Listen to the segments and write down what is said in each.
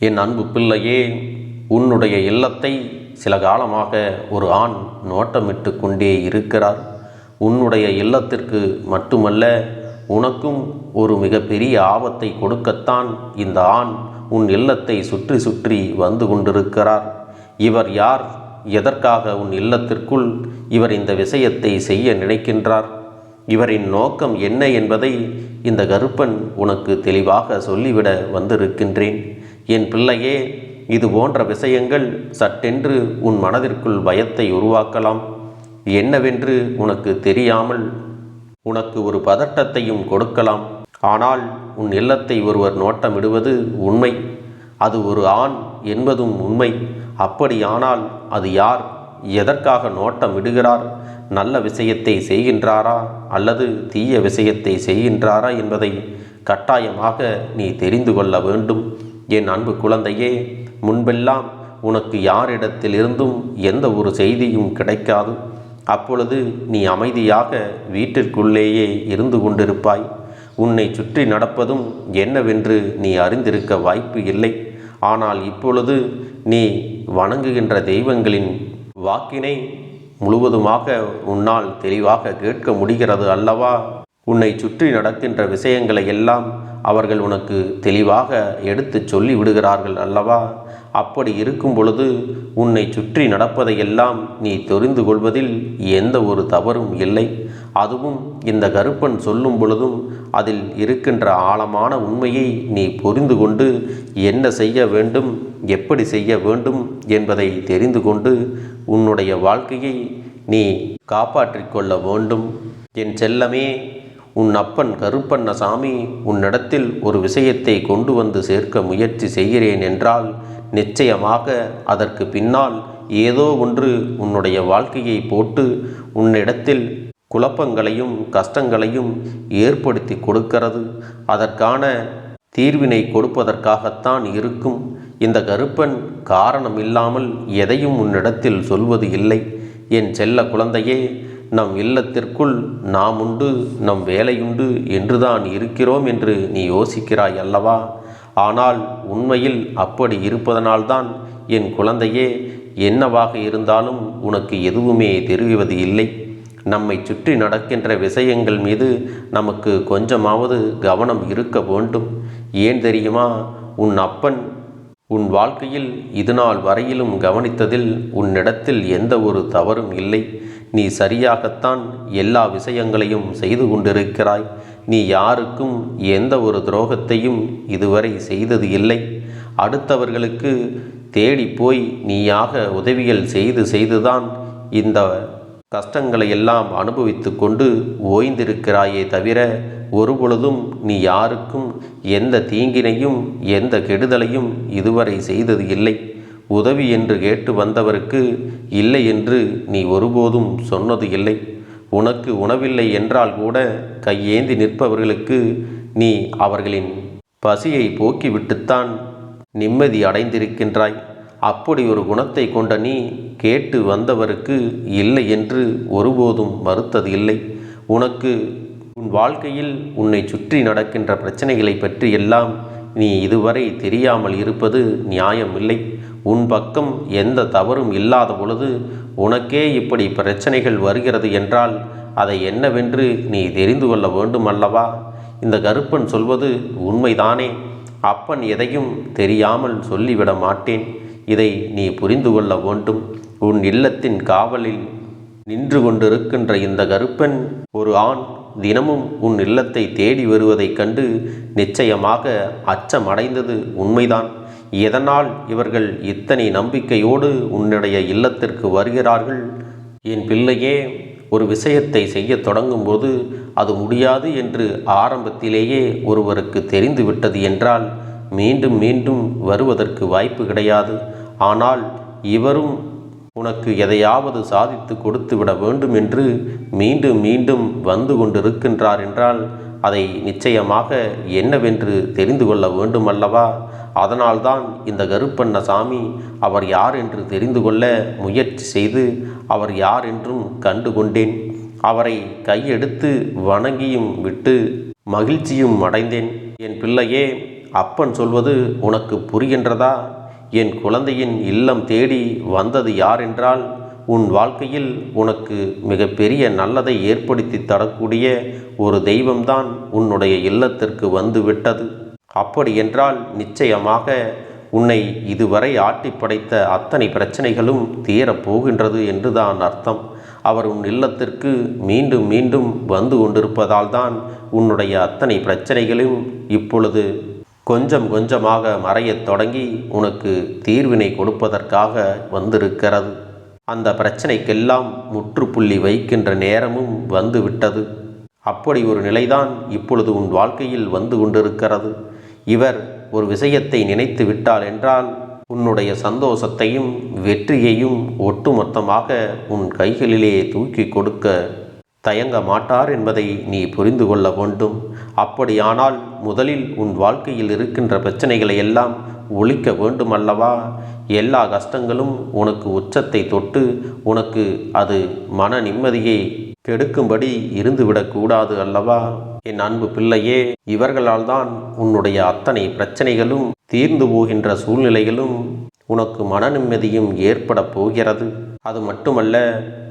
என் அன்பு பிள்ளையே, உன்னுடைய இல்லத்தை சில காலமாக ஒரு ஆண் நோட்டமிட்டு கொண்டே இருக்கிறார். உன்னுடைய இல்லத்திற்கு மட்டுமல்ல, உனக்கும் ஒரு மிகப்பெரிய ஆபத்தை கொடுக்கத்தான் இந்த ஆண் உன் இல்லத்தை சுற்றி சுற்றி வந்து கொண்டிருக்கிறார். இவர் யார்? எதற்காக உன் இல்லத்திற்குள் இவர் இந்த விஷயத்தை செய்ய நினைக்கின்றார்? இவரின் நோக்கம் என்ன என்பதை இந்த கருப்பன் உனக்கு தெளிவாக சொல்லிவிட வந்திருக்கின்றேன். என் பிள்ளையே, இது போன்ற விஷயங்கள் சட்டென்று உன் மனதிற்குள் பயத்தை உருவாக்கலாம். என்னவென்று உனக்கு தெரியாமல் உனக்கு ஒரு பதட்டத்தையும் கொடுக்கலாம். ஆனால் உன் இல்லத்தை ஒருவர் நோட்டமிடுவது உண்மை. அது ஒரு ஆண் என்பதும் உண்மை. அப்படியானால் அது யார்? எதற்காக நோட்டமிடுகிறார்? நல்ல விஷயத்தை செய்கின்றாரா அல்லது தீய விஷயத்தை செய்கின்றாரா என்பதை கட்டாயமாக நீ தெரிந்து கொள்ள வேண்டும். என் அன்பு குழந்தையே, முன்பெல்லாம் உனக்கு யாரிடத்திலிருந்தும் எந்த ஒரு செய்தியும் கிடைக்காது. அப்பொழுது நீ அமைதியாக வீட்டிற்குள்ளேயே இருந்து கொண்டிருப்பாய். உன்னை சுற்றி நடப்பதும் என்னவென்று நீ அறிந்திருக்க வாய்ப்பு இல்லை. ஆனால் இப்பொழுது நீ வணங்குகின்ற தெய்வங்களின் வாக்கினை முழுவதுமாக உன்னால் தெளிவாக கேட்க முடிகிறது அல்லவா? உன்னை சுற்றி நடக்கின்ற விஷயங்களை எல்லாம் அவர்கள் உனக்கு தெளிவாக எடுத்து சொல்லி விடுகிறார்கள் அல்லவா? அப்படி இருக்கும் பொழுது உன்னை சுற்றி நடப்பதையெல்லாம் நீ தெரிந்து கொள்வதில் எந்த ஒரு தவறும் இல்லை. அதுவும் இந்த கருப்பன் சொல்லும் பொழுதும் அதில் இருக்கின்ற ஆழமான உண்மையை நீ புரிந்து கொண்டு என்ன செய்ய வேண்டும், எப்படி செய்ய வேண்டும் என்பதை தெரிந்து கொண்டு உன்னுடைய வாழ்க்கையை நீ காப்பாற்றிக் கொள்ள வேண்டும். என் செல்லமே, உன் அப்பன் கருப்பண்ணசாமி உன்னிடத்தில் ஒரு விஷயத்தை கொண்டு வந்து சேர்க்க முயற்சி செய்கிறேன் என்றால் நிச்சயமாக அதற்கு பின்னால் ஏதோ ஒன்று உன்னுடைய வாழ்க்கையை போட்டு உன்னிடத்தில் குழப்பங்களையும் கஷ்டங்களையும் ஏற்படுத்தி கொடுக்கிறது. அதற்கான தீர்வினை கொடுப்பதற்காகத்தான் இருக்கும். இந்த கருப்பன் காரணம் இல்லாமல் எதையும் உன்னிடத்தில் சொல்வது இல்லை. என் செல்ல குழந்தையே, நம் இல்லத்திற்குள் நாம் உண்டு, நம் வேலையுண்டு என்றுதான் இருக்கிறோம் என்று நீ யோசிக்கிறாய் அல்லவா? ஆனால் உண்மையில் அப்படி இருப்பதனால்தான் என் குழந்தையே, என்னவாக இருந்தாலும் உனக்கு எதுவுமே தெரிவது இல்லை. நம்மை சுற்றி நடக்கின்ற விஷயங்கள் மீது நமக்கு கொஞ்சமாவது கவனம் இருக்க வேண்டும். ஏன் தெரியுமா? உன் அப்பன் உன் வாழ்க்கையில் இதுநாள் வரையிலும் கவனித்ததில் உன்னிடத்தில் எந்த ஒரு தவறும் இல்லை. நீ சரியாகத்தான் எல்லா விஷயங்களையும் செய்து கொண்டிருக்கிறாய். நீ யாருக்கும் எந்த ஒரு துரோகத்தையும் இதுவரை செய்தது இல்லை. அடுத்தவர்களுக்கு தேடி போய் நீயாக உதவிகள் செய்துதான் இந்த கஷ்டங்களை எல்லாம் அனுபவித்து கொண்டு ஓய்ந்திருக்கிறாயே தவிர ஒருபொழுதும் நீ யாருக்கும் எந்த தீங்கினையும் எந்த கெடுதலையும் இதுவரை செய்தது இல்லை. உதவி என்று கேட்டு வந்தவருக்கு இல்லை என்று நீ ஒருபோதும் சொன்னது இல்லை. உனக்கு உணவில்லை என்றால் கூட கையேந்தி நிற்பவர்களுக்கு நீ அவர்களின் பசியை போக்கிவிட்டுத்தான் நிம்மதி அடைந்திருக்கின்றாய். அப்படி ஒரு குணத்தை கொண்ட நீ கேட்டு வந்தவருக்கு இல்லை என்று ஒருபோதும் மறுத்தது இல்லை. உனக்கு உன் வாழ்க்கையில் உன்னை சுற்றி நடக்கின்ற பிரச்சனைகளை பற்றி எல்லாம் நீ இதுவரை தெரியாமல் இருப்பது நியாயமில்லை. உன் பக்கம் எந்த தவறும் இல்லாத பொழுது உனக்கே இப்படி பிரச்சனைகள் வருகிறது என்றால் அதை என்னவென்று நீ தெரிந்து கொள்ள வேண்டும் அல்லவா? இந்த கருப்பன் சொல்வது உண்மைதானே? அப்பன் எதையும் தெரியாமல் சொல்லிவிட மாட்டேன். இதை நீ புரிந்து கொள்ள வேண்டும். உன் இல்லத்தின் காவலில் நின்று கொண்டிருக்கின்ற இந்த கருப்பன் ஒரு ஆண் தினமும் உன் இல்லத்தை தேடி வருவதைக் கண்டு நிச்சயமாக அச்சமடைந்தது உண்மைதான். எதனால் இவர்கள் இத்தனை நம்பிக்கையோடு உன்னுடைய இல்லத்திற்கு வருகிறார்கள்? என் பிள்ளையே, ஒரு விஷயத்தை செய்ய தொடங்கும்போது அது முடியாது என்று ஆரம்பத்திலேயே ஒருவருக்கு தெரிந்துவிட்டது என்றால் மீண்டும் மீண்டும் வருவதற்கு வாய்ப்பு கிடையாது. ஆனால் இவரும் உனக்கு எதையாவது சாதித்து கொடுத்து விட வேண்டும் என்று மீண்டும் மீண்டும் வந்து கொண்டிருக்கின்றார் என்றால் அதை நிச்சயமாக என்னவென்று தெரிந்து கொள்ள வேண்டும் அல்லவா? அதனால்தான் இந்த கருப்பண்ணசாமி அவர் யார் என்று தெரிந்து கொள்ள முயற்சி செய்து அவர் யார் என்றும் கண்டு கொண்டேன். அவரை கையெடுத்து வணங்கியும் விட்டு மகிழ்ச்சியும் அடைந்தேன். என் பிள்ளையே, அப்பன் சொல்வது உனக்கு புரிகின்றதா? என் குழந்தையின் இல்லம் தேடி வந்தது யார் என்றால், உன் வாழ்க்கையில் உனக்கு மிகப்பெரிய நல்லதை ஏற்படுத்தி தரக்கூடிய ஒரு தெய்வம்தான் உன்னுடைய இல்லத்திற்கு வந்து விட்டது. அப்படி என்றால் நிச்சயமாக உன்னை இதுவரை ஆட்டி படைத்த அத்தனை பிரச்சனைகளும் தீரப்போகின்றது என்றுதான் அர்த்தம். அவர் உன் இல்லத்திற்கு மீண்டும் மீண்டும் வந்து கொண்டிருப்பதால் தான் உன்னுடைய அத்தனை பிரச்சனைகளும் இப்பொழுது கொஞ்சம் கொஞ்சமாக மறையத் தொடங்கி உனக்கு தீர்வினை கொடுப்பதற்காக வந்திருக்கிறது. அந்த பிரச்சனைக்கெல்லாம் முற்றுப்புள்ளி வைக்கின்ற நேரமும் வந்துவிட்டது. அப்படி ஒரு நிலைதான் இப்பொழுது உன் வாழ்க்கையில் வந்து கொண்டிருக்கிறது. இவர் ஒரு விஷயத்தை நினைத்து விட்டால் என்றால் உன்னுடைய சந்தோஷத்தையும் வெற்றியையும் ஒட்டுமொத்தமாக உன் கைகளிலே தூக்கி கொடுக்க தயங்க மாட்டார் என்பதை நீ புரிந்து கொள்ள வேண்டும். அப்படியானால் முதலில் உன் வாழ்க்கையில் இருக்கின்ற பிரச்சனைகளை எல்லாம் ஒழிக்க வேண்டும் அல்லவா? எல்லா கஷ்டங்களும் உனக்கு உச்சத்தை தொட்டு உனக்கு அது மன நிம்மதியை கெடுக்கும்படி இருந்துவிடக்கூடாது அல்லவா? என் அன்பு பிள்ளையே, இவர்களால் தான் உன்னுடைய அத்தனை பிரச்சனைகளும் தீர்ந்து போகின்ற சூழ்நிலைகளும் உனக்கு மன நிம்மதியும் ஏற்பட போகிறது. அது மட்டுமல்ல,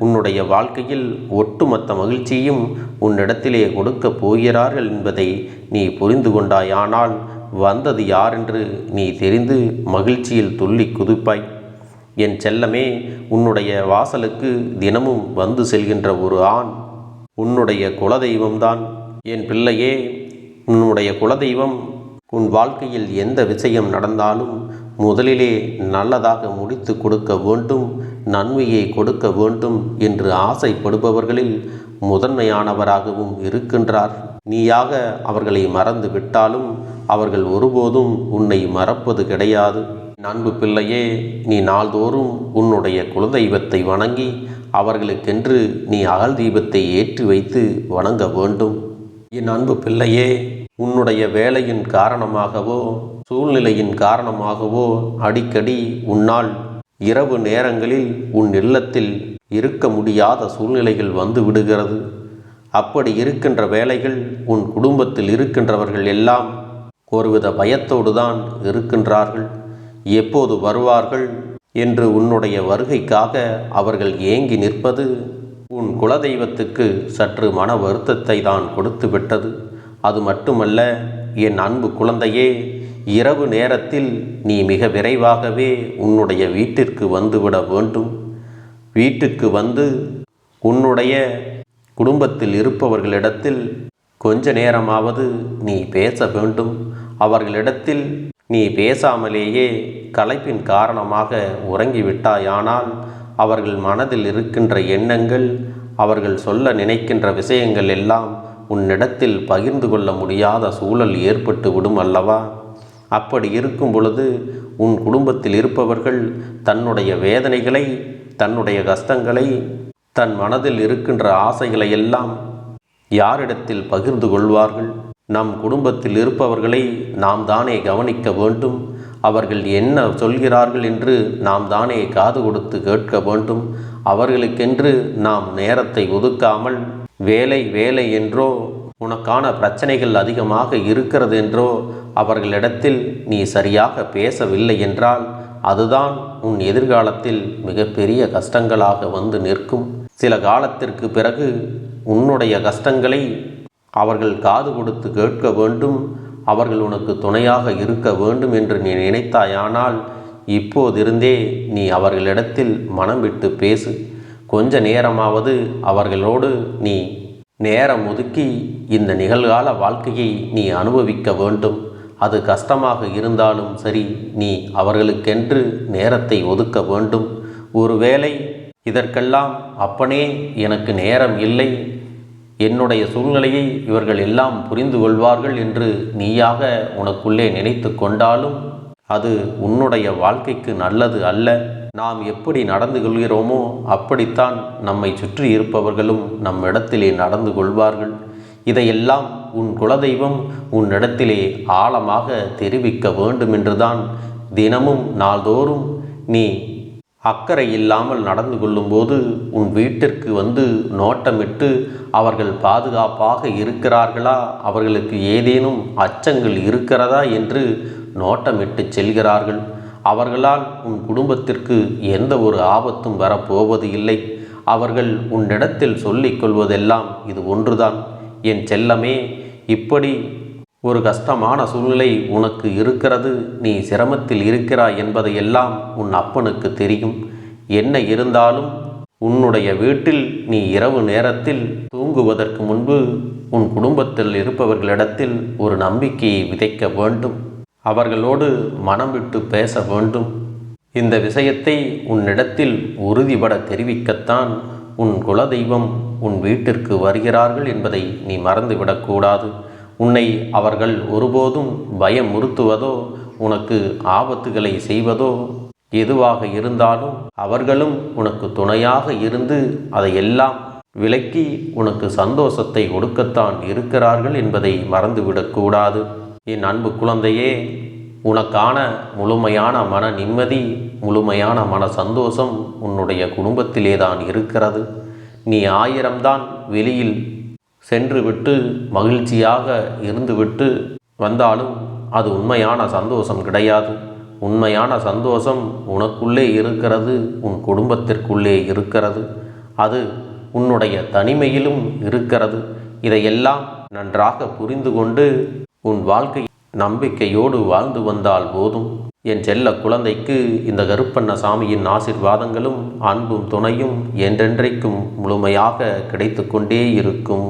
உன்னுடைய வாழ்க்கையில் ஒட்டுமொத்த மகிழ்ச்சியும் உன்னிடத்திலே கொடுக்க போகிறார்கள் என்பதை நீ புரிந்து கொண்டாயானால் வந்தது யாரென்று நீ தெரிந்து மகிழ்ச்சியில் துள்ளி குதிப்பாய். என் செல்லமே, உன்னுடைய வாசலுக்கு தினமும் வந்து செல்கின்ற ஒரு ஆண் உன்னுடைய குலதெய்வம்தான். என் பிள்ளையே, உன்னுடைய குலதெய்வம் உன் வாழ்க்கையில் எந்த விஷயம் நடந்தாலும் முதலிலே நல்லதாக முடித்து கொடுக்க வேண்டும், நன்மையை கொடுக்க வேண்டும் என்று ஆசைப்படுபவர்களில் முதன்மையானவராகவும் இருக்கின்றார். நீயாக அவர்களை மறந்து விட்டாலும் அவர்கள் ஒருபோதும் உன்னை மறப்பது கிடையாது. அன்பு பிள்ளையே, நீ நாள்தோறும் உன்னுடைய குலதெய்வத்தை வணங்கி அவர்களுக்கென்று நீ அகல் தீபத்தை ஏற்றி வைத்து வணங்க வேண்டும். என் அன்பு பிள்ளையே, உன்னுடைய வேலையின் காரணமாகவோ சூழ்நிலையின் காரணமாகவோ அடிக்கடி உன்னால் இரவு நேரங்களில் உன் இல்லத்தில் இருக்க முடியாத சூழ்நிலைகள் வந்து விடுகிறது. அப்படி இருக்கின்ற வேளைகள் உன் குடும்பத்தில் இருக்கின்றவர்கள் எல்லாம் ஒருவித பயத்தோடு தான் இருக்கின்றார்கள். எப்போது வருவார்கள் என்று உன்னுடைய வருகைக்காக அவர்கள் ஏங்கி நிற்பது உன் குலதெய்வத்துக்கு சற்று மன வருத்தத்தை தான் கொடுத்து விட்டது. அது மட்டுமல்ல, என் அன்பு குழந்தையே, இரவு நேரத்தில் நீ மிக விரைவாகவே உன்னுடைய வீட்டிற்கு வந்துவிட வேண்டும். வீட்டுக்கு வந்து உன்னுடைய குடும்பத்தில் இருப்பவர்களிடத்தில் கொஞ்ச நேரமாவது நீ பேச வேண்டும். அவர்களிடத்தில் நீ பேசாமலேயே களைப்பின் காரணமாக உறங்கிவிட்டாயானால் அவர்கள் மனதில் இருக்கின்ற எண்ணங்கள், அவர்கள் சொல்ல நினைக்கின்ற விஷயங்கள் எல்லாம் உன்னிடத்தில் பகிர்ந்து கொள்ள முடியாத சூழல் ஏற்பட்டு விடும் அல்லவா? அப்படி இருக்கும் பொழுது உன் குடும்பத்தில் இருப்பவர்கள் தன்னுடைய வேதனைகளை, தன்னுடைய கஷ்டங்களை, தன் மனதில் இருக்கின்ற ஆசைகளை எல்லாம் யாரிடத்தில் பகிர்ந்து கொள்வார்கள்? நம் குடும்பத்தில் இருப்பவர்களை நாம் தானே கவனிக்க வேண்டும். அவர்கள் என்ன சொல்கிறார்கள் என்று நாம் தானே காது கொடுத்து கேட்க வேண்டும். அவர்களுக்கென்று நாம் நேரத்தை ஒதுக்காமல் வேலை வேலை என்றோ, உனக்கான பிரச்சனைகள் அதிகமாக இருக்கிறது என்றோ அவர்களிடத்தில் நீ சரியாக பேசவில்லை என்றால் அதுதான் உன் எதிர்காலத்தில் மிகப்பெரிய கஷ்டங்களாக வந்து நிற்கும். சில காலத்திற்கு பிறகு உன்னுடைய கஷ்டங்களை அவர்கள் காது கொடுத்து கேட்க வேண்டும், அவர்கள் உனக்கு துணையாக இருக்க வேண்டும் என்று நீ நினைத்தாயானால் இப்போதிருந்தே நீ அவர்களிடத்தில் மனம் விட்டு பேசு. கொஞ்ச நேரமாவது அவர்களோடு நீ நேரம் ஒதுக்கி இந்த நிகழ்கால வாழ்க்கையை நீ அனுபவிக்க வேண்டும். அது கஷ்டமாக இருந்தாலும் சரி, நீ அவர்களுக்கென்று நேரத்தை ஒதுக்க வேண்டும். ஒருவேளை இதற்கெல்லாம் அப்பனே எனக்கு நேரம் இல்லை, என்னுடைய சூழ்நிலையை இவர்கள் எல்லாம் புரிந்து கொள்வார்கள் என்று நீயாக உனக்குள்ளே நினைத்து கொண்டாலும் அது உன்னுடைய வாழ்க்கைக்கு நல்லது அல்ல. நாம் எப்படி நடந்து கொள்கிறோமோ அப்படித்தான் நம்மை சுற்றி இருப்பவர்களும் நம்மிடத்திலே நடந்து கொள்வார்கள். இதையெல்லாம் உன் குலதெய்வம் உன்னிடத்திலே ஆழமாக தெரிவிக்க வேண்டும் என்றுதான் தினமும் நாள்தோறும் நீ அக்கறை இல்லாமல் நடந்து கொள்ளும்போது உன் வீட்டிற்கு வந்து நோட்டமிட்டு அவர்கள் பாதுகாப்பாக இருக்கிறார்களா, அவர்களுக்கு ஏதேனும் அச்சங்கள் இருக்கிறதா என்று நோட்டமிட்டு செல்கிறார்கள். அவர்களால் உன் குடும்பத்திற்கு எந்த ஒரு ஆபத்தும் வரப்போவது இல்லை. அவர்கள் உன்னிடத்தில் சொல்லிக் கொள்வதெல்லாம் இது ஒன்றுதான். என் செல்லமே, இப்படி ஒரு கஷ்டமான சூழ்நிலை உனக்கு இருக்கிறது, நீ சிரமத்தில் இருக்கிறாய் என்பதையெல்லாம் உன் அப்பனுக்கு தெரியும். என்ன இருந்தாலும் உன்னுடைய வீட்டில் நீ இரவு நேரத்தில் தூங்குவதற்கு முன்பு உன் குடும்பத்தில் இருப்பவர்களிடத்தில் ஒரு நம்பிக்கையை விதைக்க வேண்டும். அவர்களோடு மனம் விட்டு பேச வேண்டும். இந்த விஷயத்தை உன்னிடத்தில் உறுதிபட தெரிவிக்கத்தான் உன் குலதெய்வம் உன் வீட்டிற்கு வருகிறார்கள் என்பதை நீ மறந்துவிடக்கூடாது. உன்னை அவர்கள் ஒருபோதும் பயமுறுத்துவதோ உனக்கு ஆபத்துகளை செய்வதோ எதுவாக இருந்தாலும் அவர்களும் உனக்கு துணையாக இருந்து அதையெல்லாம் விலக்கி உனக்கு சந்தோஷத்தை கொடுக்கத்தான் இருக்கிறார்கள் என்பதை மறந்துவிடக்கூடாது. என் அன்பு குழந்தையே, உனக்கான முழுமையான மன நிம்மதி, முழுமையான மன சந்தோஷம் உன்னுடைய குடும்பத்திலே தான் இருக்கிறது. நீ 1000 தான் வெளியில் சென்றுவிட்டு மகிழ்ச்சியாக இருந்துவிட்டு வந்தாலும் அது உண்மையான சந்தோஷம் கிடையாது. உண்மையான சந்தோஷம் உனக்குள்ளே இருக்கிறது, உன் குடும்பத்திற்குள்ளே இருக்கிறது. அது உன்னுடைய தனிமையிலும் இருக்கிறது. இதையெல்லாம் நன்றாக புரிந்து கொண்டு உன் வாழ்க்கை நம்பிக்கையோடு வாழ்ந்து வந்தால் போதும். என் செல்ல குழந்தைக்கு இந்த கருப்பண்ணசாமியின் ஆசீர்வாதங்களும் அன்பும் துணையும் என்றென்றைக்கும் முழுமையாக கிடைத்து கொண்டே இருக்கும்.